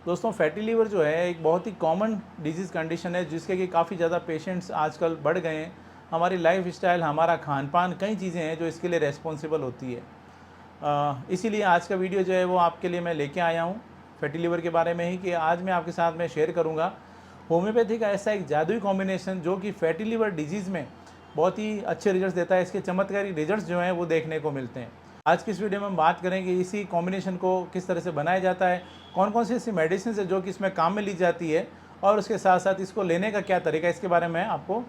दोस्तों fatty liver जो है एक बहुत ही कॉमन डिजीज़ कंडीशन है जिसके कि काफ़ी ज़्यादा पेशेंट्स आजकल बढ़ गए हैं। हमारी लाइफ स्टाइल, हमारा खान पान, कई चीज़ें हैं जो इसके लिए रेस्पॉन्सिबल होती है। इसीलिए आज का वीडियो जो है वो आपके लिए मैं लेके आया हूँ फैटी लीवर के बारे में ही, कि आज मैं आपके साथ में शेयर करूँगा होम्योपैथी का ऐसा एक जादुई कॉम्बिनेशन जो कि फैटी लीवर डिजीज़ में बहुत ही अच्छे रिजल्ट्स देता है। इसके चमत्कारी रिजल्ट्स जो हैं वो देखने को मिलते हैं। आज की इस वीडियो में हम बात करेंगे इसी कॉम्बिनेशन को किस तरह से बनाया जाता है, कौन कौन सी ऐसी मेडिसिन है जो कि इसमें काम में ली जाती है, और उसके साथ साथ इसको लेने का क्या तरीका है, इसके बारे में आपको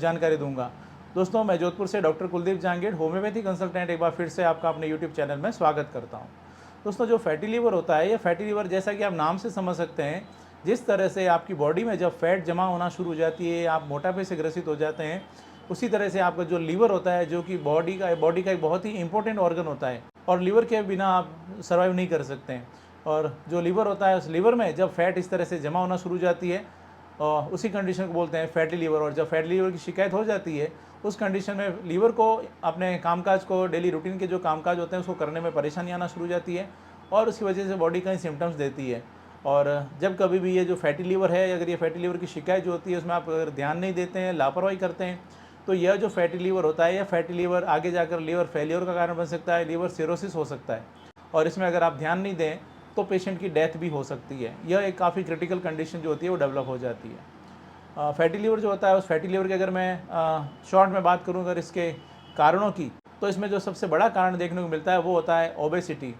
जानकारी दूंगा। दोस्तों, मैं जोधपुर से doctor Kuldeep Jahangir, homeopathy consultant, एक बार फिर से आपका अपने यूट्यूब चैनल में स्वागत करता हूँ। दोस्तों, जो फैटी लीवर होता है, ये फैटी लीवर जैसा कि आप नाम से समझ सकते हैं, जिस तरह से आपकी बॉडी में जब फैट जमा होना शुरू हो जाती है, आप मोटापे से ग्रसित हो जाते हैं, उसी तरह से आपका जो लीवर होता है, जो कि बॉडी का एक बहुत ही इंपॉर्टेंट ऑर्गन होता है, और लीवर के बिना आप सर्वाइव नहीं कर सकते हैं। और जो लीवर होता है, उस लीवर में जब फैट इस तरह से जमा होना शुरू हो जाती है, और उसी कंडीशन को बोलते हैं फैटी लीवर। और जब फैटी लीवर की शिकायत हो जाती है, उस कंडीशन में लीवर को अपने कामकाज को, डेली रूटीन के जो कामकाज होते हैं उसको करने में परेशानी आना शुरू हो जाती है, और उसकी वजह से बॉडी कई सिम्टम्स देती है। और जब कभी भी ये जो फैटी लीवर है, अगर ये फैटी लीवर की शिकायत जो होती है उसमें आप अगर ध्यान नहीं देते हैं, लापरवाही करते हैं, तो यह जो फैटी लीवर होता है, यह फैटी लीवर आगे जाकर लीवर फेलियर का कारण बन सकता है, लीवर सिरोसिस हो सकता है, और इसमें अगर आप ध्यान नहीं दें तो पेशेंट की डेथ भी हो सकती है। यह एक काफ़ी क्रिटिकल कंडीशन जो होती है वो डेवलप हो जाती है। फैटी लीवर जो होता है, उस फैटी लीवर की अगर मैं शॉर्ट में बात करूँ अगर इसके कारणों की, तो इसमें जो सबसे बड़ा कारण देखने को मिलता है वो होता है ओबेसिटी,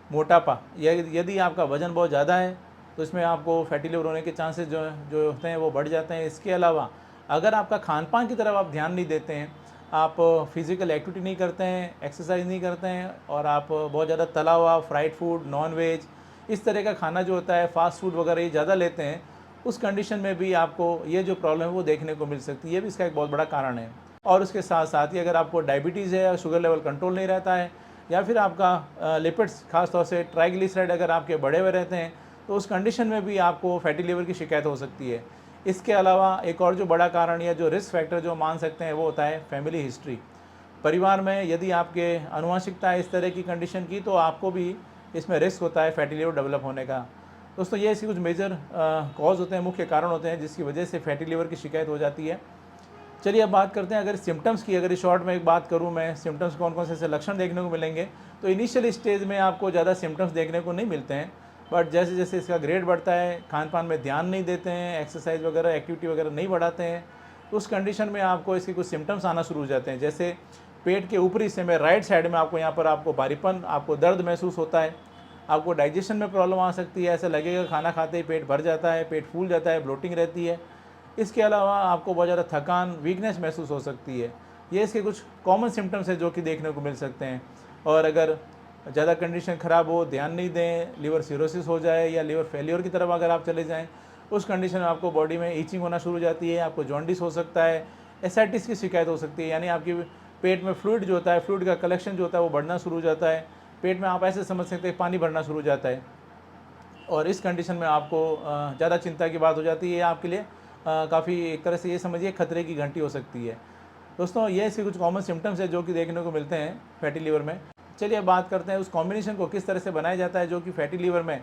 मोटापा। यदि आपका वज़न बहुत ज़्यादा है तो इसमें आपको फैटी लीवर होने के चांसेस जो जो होते हैं वो बढ़ जाते हैं। इसके अलावा अगर आपका खान पान की तरफ आप ध्यान नहीं देते हैं, आप फिज़िकल एक्टिविटी नहीं करते हैं, एक्सरसाइज नहीं करते हैं, और आप बहुत ज़्यादा तला हुआ, फ्राइड फूड, नॉन वेज, इस तरह का खाना जो होता है, फास्ट फूड वगैरह ये ज़्यादा लेते हैं, उस कंडीशन में भी आपको ये जो प्रॉब्लम है वो देखने को मिल सकती है। ये भी इसका एक बहुत बड़ा कारण है। और उसके साथ साथ ही अगर आपको डायबिटीज़ है, शुगर लेवल कंट्रोल नहीं रहता है, या फिर आपका लिपिड्स, खासतौर से ट्राइग्लिसराइड अगर आपके बढ़े हुए रहते हैं, तो उस कंडीशन में भी आपको फैटी लीवर की शिकायत हो सकती है। इसके अलावा एक और जो बड़ा कारण या जो रिस्क फैक्टर जो मान सकते हैं वो होता है फैमिली हिस्ट्री। परिवार में यदि आपके आनुवंशिकता है इस तरह की कंडीशन की, तो आपको भी इसमें रिस्क होता है फैटी लीवर डेवलप होने का। दोस्तों, ये ऐसी कुछ मेजर कॉज होते हैं, मुख्य कारण होते हैं जिसकी वजह से फैटी लीवर की शिकायत हो जाती है। चलिए अब बात करते हैं अगर सिम्टम्स की। अगर इस शॉर्ट में एक बात करूं मैं, सिम्टम्स कौन कौन से ऐसे लक्षण देखने को मिलेंगे, तो इनिशियल स्टेज में आपको ज़्यादा सिम्टम्स देखने को नहीं मिलते हैं, बट जैसे जैसे इसका ग्रेड बढ़ता है, खान पान में ध्यान नहीं देते हैं, एक्सरसाइज वगैरह, एक्टिविटी वगैरह नहीं बढ़ाते हैं, तो उस कंडीशन में आपको इसके कुछ सिम्टम्स आना शुरू हो जाते हैं। जैसे पेट के ऊपरी हिस्से में, राइट साइड में, आपको यहाँ पर आपको भारीपन, आपको दर्द महसूस होता है, आपको डाइजेशन में प्रॉब्लम आ सकती है, ऐसा लगेगा खाना खाते ही पेट भर जाता है, पेट फूल जाता है, ब्लोटिंग रहती है। इसके अलावा आपको बहुत ज़्यादा थकान, वीकनेस महसूस हो सकती है। ये इसके कुछ कॉमन सिम्टम्स हैं जो कि देखने को मिल सकते हैं। और अगर ज़्यादा कंडीशन ख़राब हो, ध्यान नहीं दें, लीवर सिरोसिस हो जाए या लीवर फेलियर की तरफ अगर आप चले जाएँ, उस कंडीशन में आपको बॉडी में ईचिंग होना शुरू हो जाती है, आपको जॉन्डिस हो सकता है, एसाइटिस की शिकायत हो सकती है, यानी आपकी पेट में फ्लूइड जो होता है, फ्लूइड का कलेक्शन जो होता है वो बढ़ना शुरू हो जाता है। पेट में आप ऐसे समझ सकते हैं पानी भरना शुरू हो जाता है, और इस कंडीशन में आपको ज़्यादा चिंता की बात हो जाती है, आपके लिए काफ़ी एक तरह से ये समझिए खतरे की घंटी हो सकती है। दोस्तों, ये ऐसे कुछ कॉमन सिम्टम्स है जो कि देखने को मिलते हैं फैटी लीवर में। चलिए अब बात करते हैं उस कॉम्बिनेशन को किस तरह से बनाया जाता है जो कि फैटी लीवर में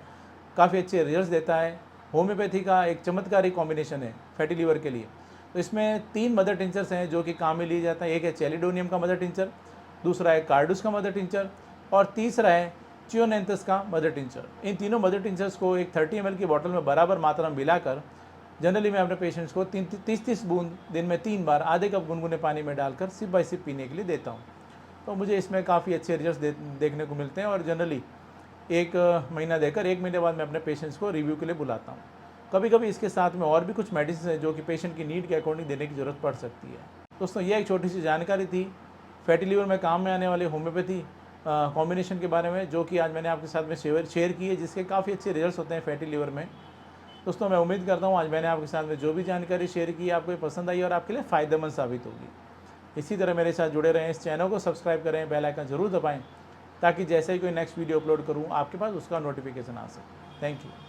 काफ़ी अच्छे रिजल्ट्स देता है। होम्योपैथी का एक चमत्कारी कॉम्बिनेशन है फैटी लीवर के लिए। तो इसमें 3 मदर टिंचर्स हैं जो कि काम में लिए जाता है। एक है चैलिडोनियम का मदर टिंचर, दूसरा है कार्डुस का मदर टिंचर, और तीसरा है चियोनेंथस का मदर टिंचर। इन तीनों मदर टिंचर्स को एक 30 ml की बॉटल में बराबर मात्रा में मिलाकर जनरली मैं अपने पेशेंट्स को 30-30 बूंद दिन में 3 बार आधे कप गुनगुने पानी में डालकर सिप बाय सिप पीने के लिए देता हूँ। तो मुझे इसमें काफ़ी अच्छे रिजल्ट्स देखने को मिलते हैं, और जनरली 1 महीना देकर 1 महीने बाद मैं अपने पेशेंट्स को रिव्यू के लिए बुलाता हूँ। कभी कभी इसके साथ में और भी कुछ मेडिसिन है जो कि पेशेंट की नीड के अकॉर्डिंग देने की ज़रूरत पड़ सकती है। दोस्तों, ये एक छोटी सी जानकारी थी फैटी लीवर में काम में आने वाले होम्योपैथी कॉम्बिनेशन के बारे में, जो कि आज मैंने आपके साथ में शेयर की है, जिसके काफ़ी अच्छे रिजल्ट्स होते हैं फैटी लीवर में। दोस्तों, मैं उम्मीद करता हूँ आज मैंने आपके साथ में जो भी जानकारी शेयर की आपको ये पसंद आई और आपके लिए फ़ायदेमंद साबित होगी। इसी तरह मेरे साथ जुड़े रहें, इस चैनल को सब्सक्राइब करें, बेल आइकन ज़रूर दबाएं, ताकि जैसे ही कोई नेक्स्ट वीडियो अपलोड करूँ आपके पास उसका नोटिफिकेशन आ सके। Thank you.